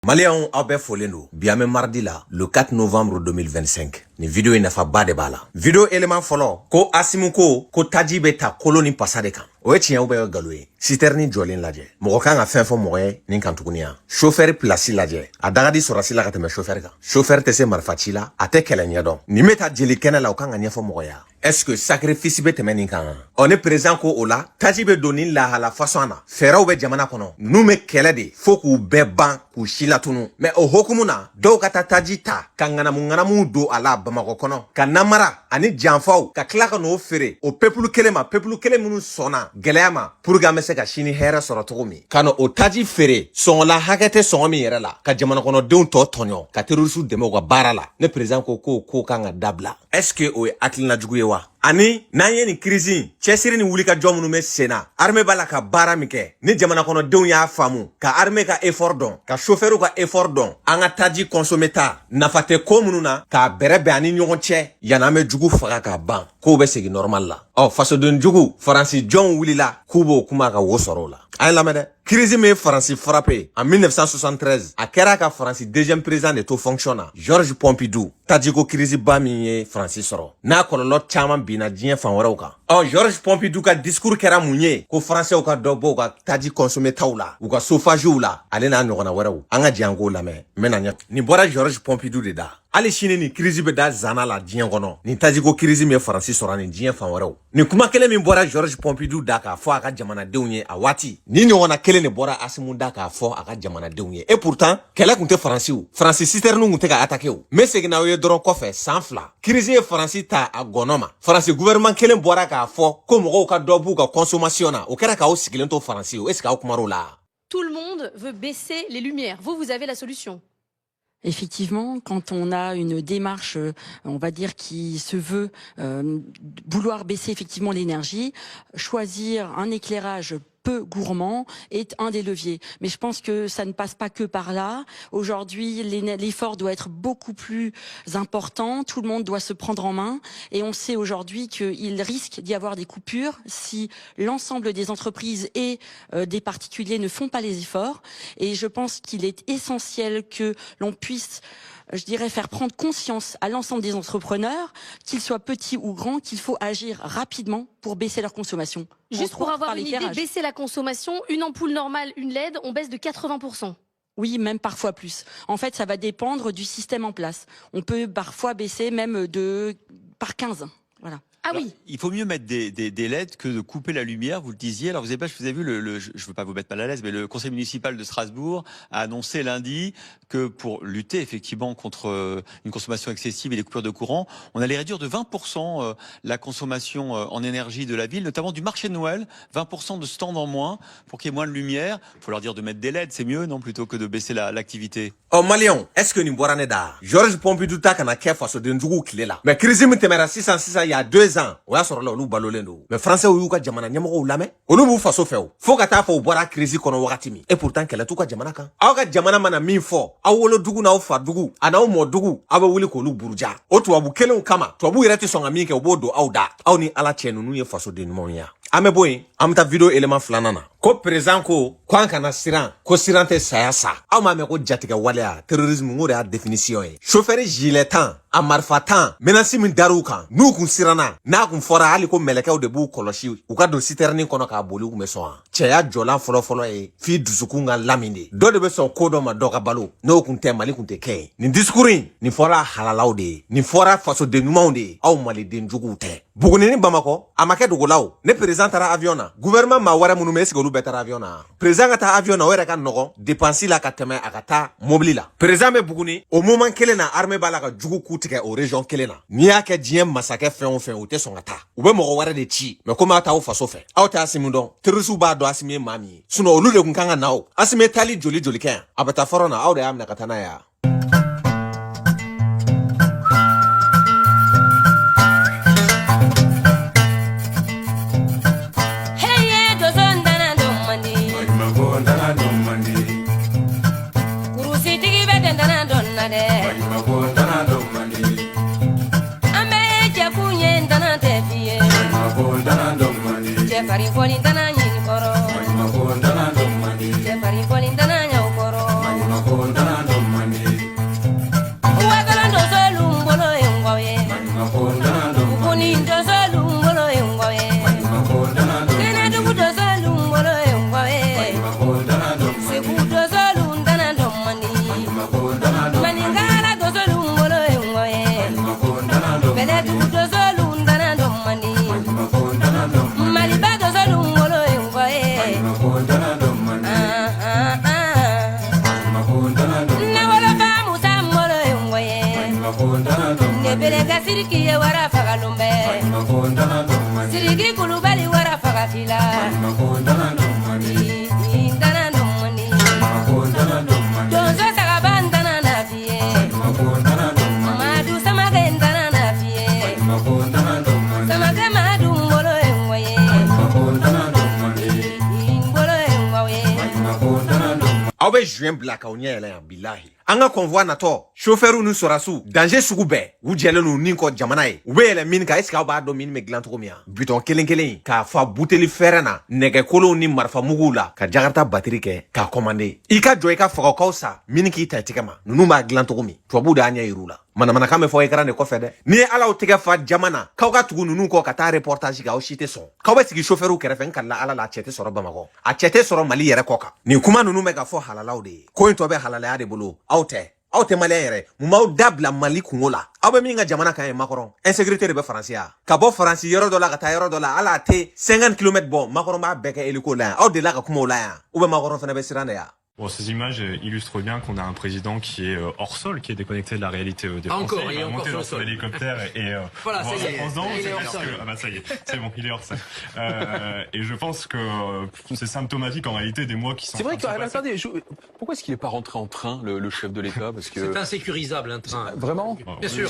Maliens aw bɛɛ folen don bi an bɛ mardi la le 4 novembre 2025 ni video in nafa ba de b'a la video élément fɔlɔ ko Asimu ko taji bɛ ta kolo ni pasa de kan o ye tiɲɛ ou bɛ galon ye citerne jɔlen lajɛ mɔgɔ kan ka fɛn fɔ mɔgɔ ye nin kan tuguni ya chauffeur place lajɛ a dagadi sɔrɔsi la ka tɛmɛ chauffeur kan chauffeur tɛ se marifa ci la a tɛ kɛlɛ ɲɛdɔn nin bɛ ta jeli kɛnɛ la o kan ka ɲɛfɔ mɔgɔ ya est-ce que sacrifice bɛ tɛmɛ nin kan ɔ ne président ko o la taji bɛ don nin lahala façon na fɛɛrɛw bɛ jamana kɔnɔ n'u bɛ kɛlɛ de fo k'u bɛɛ ban k'u si latunu mais o hokumu na dɔw ka taa taji ta ka ŋanamu don a la Bamakɔ kɔnɔ ka namara ani janfaw ka tila ka n'o feere o peuple kelen minnu sɔnna gɛlɛya ma pour que an bɛ se ka sini hɛrɛ sɔrɔ cogo min ka n'o taji feere sɔngɔla hakɛ tɛ sɔngɔ min yɛrɛ la ka jamana kɔnɔdenw tɔ tɔɲɔ ka terroriste dɛmɛ u ka baara la ne président ko kan ka dabila est-ce que o ye hakilina jugu ye wa ani n'an ye nin crise cɛsiri ni wuli ka jɔ minnu bɛ sen na armée b'a la ka baara min kɛ ni jamana kɔnɔdenw y'a faamu ka armée ka effort dɔn ka chauffeur ka effort dɔn an ka taji consommer ta nafa tɛ ko minnu na k'a bɛrɛ bɛn ani ɲɔgɔn cɛ yan'an bɛ jugu faga ka ban kow bɛ segin normal la fasoden jugu faransi jɔnw wulila k'u b'o kuma ka wo sɔrɔ o la a ye lamɛn dɛ crise min ye faransi frappé en 1973 a kɛra ka faransi deuxième président de to fonction na Georges Pompidou tajiko crise ba min ye faransi sɔrɔ n'a kɔlɔlɔ caman binna diɲɛ fan wɛrɛw kan Georges Pompidou ka discours kɛra mun ye ko français ka dɔ bɔ u ka taji consommer taw la u ka chauffage la ale n'a ɲɔgɔnna wɛrɛw an ka jɛ an k'o lamɛn n bɛna ɲɛ nin bɔra Georges Pompidou de da hali sini ni crise bɛ da zana la diɲɛ kɔnɔ nin tajiko crise min ye faransi sɔrɔ ni diɲɛ fan wɛrɛw nin kuma kelen min bɔra Georges Pompidou da k'a fɔ a ka jamanadenw ye a waati ni ɲɔgɔnna kelen de bɔra Asimu da k'a fɔ a ka jamanadenw ye et pourtant kɛlɛ kun tɛ faransiw faransi citerne kun tɛ ka attaquer o n bɛ segin n'aw ye dɔrɔn kɔfɛ san 2 crise ye faransi ta a gɔnɔ ma faransi gouvernement kelen bɔra k'a fɔ ko mɔgɔw ka dɔ b'u ka consommation na o kɛra k'aw sigilen to faransi o est-ce que aw kumar'o la Tout le monde veut baisser les lumières. Vous avez la solution. Effectivement, quand on a une démarche, on va dire, qui se veut vouloir baisser effectivement l'énergie, choisir un éclairage peu gourmand est un des leviers. Mais je pense que ça ne passe pas que par là. Aujourd'hui, l'effort doit être beaucoup plus important. Tout le monde doit se prendre en main. Et on sait aujourd'hui qu'il risque d'y avoir des coupures si l'ensemble des entreprises et des particuliers ne font pas les efforts. Et je pense qu'il est essentiel que l'on puisse, je dirais, faire prendre conscience à l'ensemble des entrepreneurs, qu'ils soient petits ou grands, qu'il faut agir rapidement pour baisser leur consommation. Juste pour avoir une idée, baisser la consommation, une ampoule normale, une LED, on baisse de 80%. Oui, même parfois plus. En fait, ça va dépendre du système en place. On peut parfois baisser même par 15. Voilà. Ah alors, oui. Il faut mieux mettre des LED que de couper la lumière, vous le disiez. Alors vous avez vu, je ne veux pas vous mettre mal à l'aise, mais le conseil municipal de Strasbourg a annoncé lundi que pour lutter effectivement contre une consommation excessive et les coupures de courant, on allait réduire de 20% la consommation en énergie de la ville, notamment du marché de Noël, 20% de stands en moins pour qu'il y ait moins de lumière. Il faut leur dire de mettre des LED, c'est mieux, non, plutôt que de baisser l'activité. Maliens, est-ce que ni bɔra ne da Georges Pompidou ta kana kɛ fasoden jugu tile la mais crise min tɛmɛra sisan il y a 2 ans o y'a sɔrɔ la olu balolen don mais français y'u ka jamana ɲɛmɔgɔw lamɛn olu b'u faso fɛ o fo ka taa fɔ u bɔra crise kɔnɔ wagati min et pourtant kɛlɛ t'u ka jamana kan aw ka jamana mana min fɔ aw wolodugu n'aw fadugu a n'aw mɔdugu aw bɛ wuli k'olu buruja o tubabu kelenw kama tubabu yɛrɛ tɛ sɔn ka min kɛ u b'o don aw da aw ni ala cɛ ninnu ye fasoden ɲumanw ye an bɛ bɔ yen an bɛ taa video élément 2nan na ko président ko an kana siran ko siran tɛ saya sa aw m'a mɛn ko jatigɛ waleya terrorisme o de y'a définition ye chauffeur gilet tan a marifa tan menace min dar'u kan n'u kun siranna n'a kun fɔra hali ko mɛlɛkɛw de b'u kɔlɔsi u ka don citerne kɔnɔ k'a boli u kun bɛ sɔn wa cɛya jɔlan fɔlɔfɔlɔ ye f'i dusukun ka lamin de dɔ de bɛ sɔn ko dɔ ma dɔ ka balo n'o kun tɛ mali kun tɛ kɛ ye nin discours in nin fɔra halalaw de ye nin fɔra fasoden ɲumanw de ye aw maliden juguw tɛ Buguni ni Bamakɔ a ma kɛ dogolaw ne président taara avion na gouvernement maa wɛrɛ minnu bɛ est-ce que olu bɛɛ taara avion na président ka taa avion na o yɛrɛ ka nɔgɔn dépense la ka tɛmɛ a ka taa mobili la président bɛ Buguni o moment kelen na armée b'a la ka jugu k'u tigɛ o région kelen na n'i y'a kɛ diɲɛ masakɛ fɛn o fɛn u tɛ sɔn ka taa u bɛ mɔgɔ wɛrɛ de ci mais komi aw t'aw faso fɛ aw tɛ Asimu dɔn terroriste b'a dɔn Asimu ye maa min ye sinon olu de kun kan ka na o Asimu ye taali joli kɛ yan a bɛ taa fɔlɔ na aw de y'a minɛ ka taa n'a ye yan Farin folin dana nyini koro. Farin folin dana nyaw koro. Nebelega siriki ye wara faga lumbe Siriki kulubali wara faga fila Indana nomani Donzo saga bandana na fiye Madu samaga indana na fiye Samaga madu mbolo engwaye Mbolo engwaye Aw bɛ juin bila k'aw ɲɛ yɛlɛ yan bilahi an ka convoi natɔ chauffeur nu sɔrɔsiw danger sugu bɛɛ u jɛlen n'u nin kɔ jamana ye u bɛ yɛlɛ min kan est-ce que aw b'a dɔn min bɛ dilan cogo min ya bitɔn kelen kelen k'a fa buteli fɛrɛ na nɛgɛkolonw ni marifa muguw la ka jakarta batiri kɛ k'a commandé i ka jɔ i ka fagaw sa min k'i ta i tɛgɛ ma ninnu b'a dilan cogo min tubabuw de y'a ɲɛ yir'u la manamanakan bɛ fɔ écran de kɔfɛ dɛ ni ye ala y'aw tɛgɛ fa jama na k'aw ka tugu ninnu kɔ ka taa reportage kɛ aw si tɛ sɔn k'aw bɛ sigi chauffeur kɛrɛfɛ n kalila ala la a cɛ tɛ sɔrɔ bamakɔ a cɛ tɛ sɔrɔ mali yɛrɛ kɔ kan nin kuma ninnu bɛ ka fɔ halalaw de ye ko in tɔ bɛ halalaya de bolo aw tɛ maliyɛn yɛrɛ mun b'aw dabila mali kungo la aw bɛ min ka jamana kan ye makɔrɔn insécurité de bɛ faransi ya ka bɔ faransi yɔrɔ dɔ la ka taa yɔrɔ dɔ la ala tɛ 50 km bɔ makɔrɔn b'a bɛɛ kɛ hélico la yan aw delila ka kuma o la yan ou bien makɔrɔn fana bɛ siran de ya. Bon, ces images illustrent bien qu'on a un président qui est hors sol, qui est déconnecté de la réalité des Français. Il va monter dans son hélicoptère et voilà, ça y est, il est hors sol. Ah bah ça y est, c'est bon, il est hors sol. Et je pense que c'est symptomatique en réalité des mois qui sont. C'est vrai que attendez, pourquoi est-ce qu'il n'est pas rentré en train, le chef de l'État? Parce que c'est insécurisable un train. Vraiment? Bien sûr.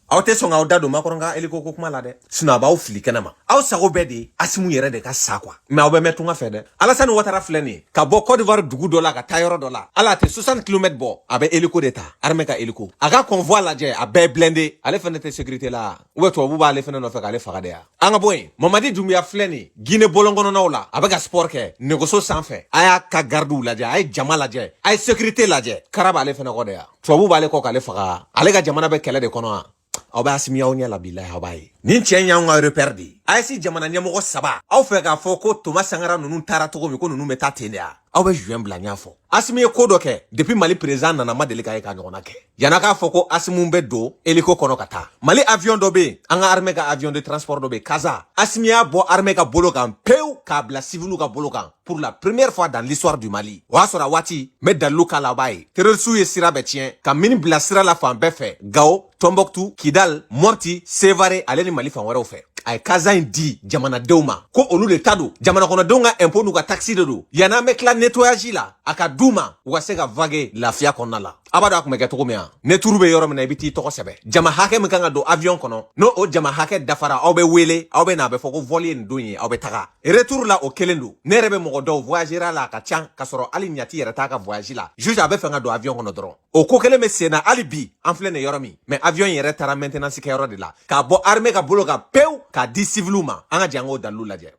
aw tɛ sɔn k'aw da don makɔrɔn ka hélico ko kuma la dɛ sinon a b'aw fili kɛnɛ ma aw sago bɛɛ de Asimu yɛrɛ de ka sa quoi mais aw bɛ mɛn tunga fɛ dɛ Alassane Ouattara filɛ nin ye ka bɔ Côte d'Ivoire dugu dɔ la ka taa yɔrɔ dɔ la ala tɛ 60 km bɔ a bɛ hélico de ta armée ka hélico a ka convoi lajɛ a bɛɛ blindé ale fɛnɛ tɛ sécurité la ou bien tubabu b'ale fɛnɛ nɔfɛ k'ale faga de ya an ka bɔ yen Mamadi Doumbouya filɛ nin ye Guinée bɔlɔnkɔnɔnaw la a bɛ ka sport kɛ nɛgɛso sanfɛ a y'a ka gardiw lajɛ a ye jama lajɛ a ye sécurité lajɛ kara b'ale fɛnɛ kɔ de ya tubabu b'ale kɔ k'ale faga ale ka jamana bɛ kɛlɛ de kɔnɔ wa aw bɛ Asimi y'aw ɲɛ la bilahi aw b'a ye nin cɛ in y'anw ka repère de ye AES jamana ɲɛmɔgɔ 3 aw fɛ k'a fɔ ko Thomas Sankara ninnu taara cogo min ko ninnu bɛ taa ten de ya aw bɛ juin bila ɲ'a fɔ Asimi ye ko dɔ kɛ depuis Mali président nana ma deli k'a ye ka ɲɔgɔnna kɛ yan'a k'a fɔ ko Asimu bɛ don hélico kɔnɔ ka taa Mali avion dɔ bɛ yen an ka armée ka avion de transport dɔ bɛ yen Kaza Asimi y'a bɔ armée ka bolo kan pewu k'a bila civil ka bolo kan pour la première fois dans l'histoire du Mali o y'a sɔrɔ a waati n bɛ dalilu k'a la a b'a ye terroriste ye sira bɛɛ tiɲɛ ka mini bila sira la fan bɛɛ fɛ Gao Tombouctou Kidal Mopti Sévaré ale ni Mali fan wɛrɛw fɛ a ye Kaza in di jamanadenw ma ko olu de ta don jamana kɔnɔdenw ka impôt n'u ka taxi de don yan'an bɛ tila nettoyage la a ka d'u ma u ka se ka vaguer lafiya kɔnɔna la a b'a dɔn a tun bɛ kɛ cogo min ya ne turu bɛ yɔrɔ min na i bɛ t'i tɔgɔ sɛbɛn jama hakɛ min kan ka don avion kɔnɔ n'o o jama hakɛ dafara aw bɛ wele aw bɛ na a bɛ fɔ ko vol ye nin don ye aw bɛ taga retour la o kelen don ne yɛrɛ bɛ mɔgɔ dɔw voyagera la a ka ca ka sɔrɔ hali ɲati yɛrɛ t'a ka voyage la juste a bɛ fɛ ka don avion kɔnɔ dɔrɔn o ko kelen bɛ sen na hali bi an filɛ nin yɔrɔ min mais avion yɛrɛ taara maintenance kɛ yɔrɔ de la k'a bɔ armée ka bolo kan pewu k'a di civil ma an ka jan k'o dalilu lajɛ.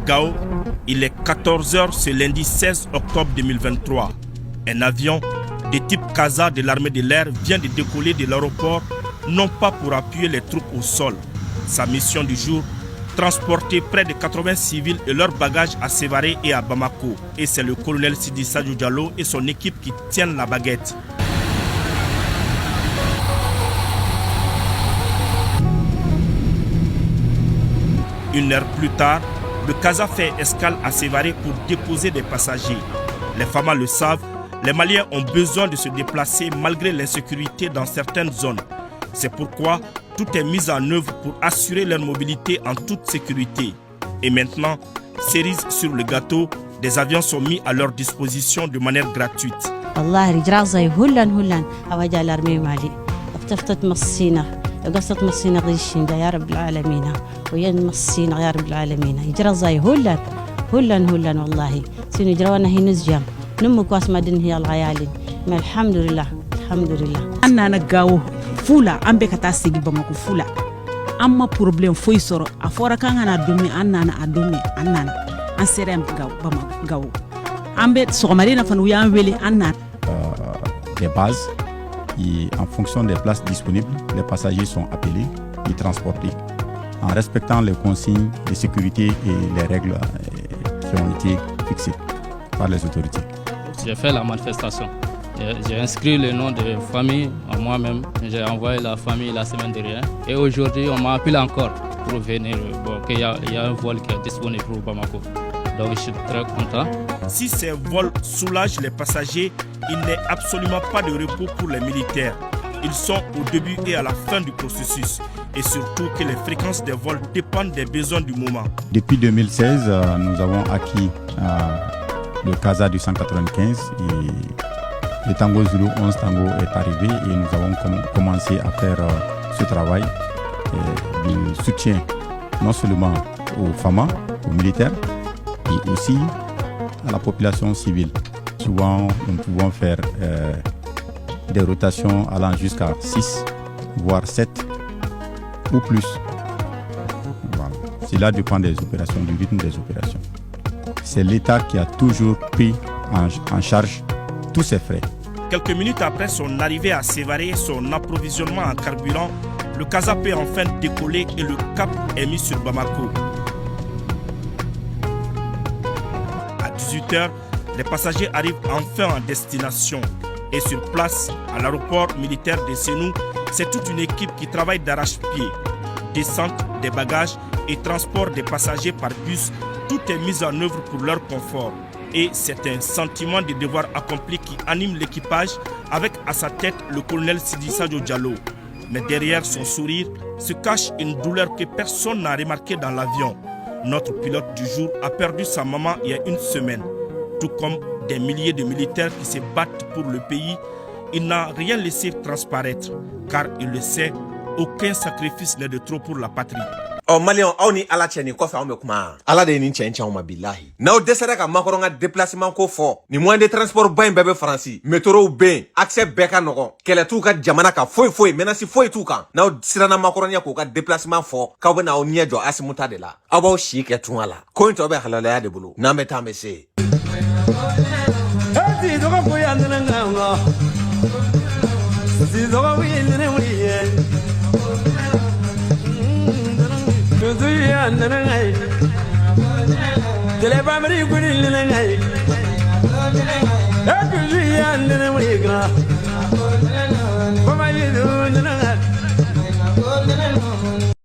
Gao, il est 14h ce lundi 16 octobre 2023. Un avion de type Kaza de l'armée de l'air vient de décoller de l'aéroport, non pas pour appuyer les troupes au sol. Sa mission du jour, transporter près de 80 civils et leurs bagages à Sévaré et à Bamako. Et c'est le colonel Sidi Sadio Diallo et son équipe qui tiennent la baguette. Une heure plus tard, le Kaza fait escale à Sévaré pour déposer des passagers. Les femmes le savent, les Maliens ont besoin de se déplacer malgré l'insécurité dans certaines zones. C'est pourquoi tout est mis en œuvre pour assurer leur mobilité en toute sécurité. Et maintenant, cerise sur le gâteau, des avions sont mis à leur disposition de manière gratuite. قصة مصينا غيشين يا رب العالمين وين مصينا يا رب العالمين يجرى زي هلن والله سين جروانا هي نزجام نمك واسما دين هي الغيالين ما الحمد لله أنا نجاو فولا أم بكتاسي بمكو فولا أما بروبلم فوي سورو أفورا كان أنا أدومي أنا أنسرم جاو بمكو جاو أم بيت سومالينا فنويا أمبلي أنا des bases. Et en fonction des places disponibles, les passagers sont appelés et transportés en respectant les consignes de sécurité et les règles qui ont été fixées par les autorités. J'ai fait la manifestation. J'ai inscrit le nom de famille en moi-même. J'ai envoyé la famille la semaine dernière. Et aujourd'hui, on m'a appelé encore pour venir, qu'il y a un vol qui est disponible pour Bamako. Donc je suis très content. Si ces vols soulagent les passagers, il n'est absolument pas de repos pour les militaires. Ils sont au début et à la fin du processus. Et surtout que les fréquences des vols dépendent des besoins du moment. Depuis 2016, nous avons acquis le CASA du 195 et le Tango Zulu 11 Tango est arrivé et nous avons commencé à faire ce travail de soutien non seulement aux FAMA, aux militaires, et aussi à la population civile. Souvent, nous pouvons faire des rotations allant jusqu'à 6, voire 7 ou plus. Voilà. Cela dépend des opérations, du rythme des opérations. C'est l'État qui a toujours pris en charge tous ces frais. Quelques minutes après son arrivée à Sévaré et son approvisionnement en carburant, le CASA peut enfin décoller et le cap est mis sur Bamako. À 18h, les passagers arrivent enfin en destination. Et sur place, à l'aéroport militaire de Sénou, c'est toute une équipe qui travaille d'arrache-pied. Descente des bagages et transport des passagers par bus, tout est mis en œuvre pour leur confort. Et c'est un sentiment de devoir accompli qui anime l'équipage avec à sa tête le colonel Sidi Sadio Diallo. Mais derrière son sourire se cache une douleur que personne n'a remarquée dans l'avion. Notre pilote du jour a perdu sa maman il y a une semaine. Tout comme des milliers de militaires qui se battent pour le pays, il n'a rien laissé transparaître. Car il le sait, aucun sacrifice n'est de trop pour la patrie. Oh Malion, aw ni ala cɛ nin kɔfɛ anw bɛ kuma ala de ye nin cɛn ma bilahi n'aw dɛsɛra ka makɔrɔ ka déplacement ko fɔ ni moyen de transport ba in bɛɛ bɛ faransi métrow bɛ yen accès bɛɛ ka nɔgɔn kɛlɛ t'u ka jamana kan foyi menace foyi t'u kan n'aw siranna makɔrɔnya k'u ka déplacement fɔ k'aw bɛ na aw ɲɛ jɔ Asimuta de la aw b'aw si kɛ tunga la ko in tɔ bɛ halalaya de bolo n'an bɛ taa an bɛ se Come on, you do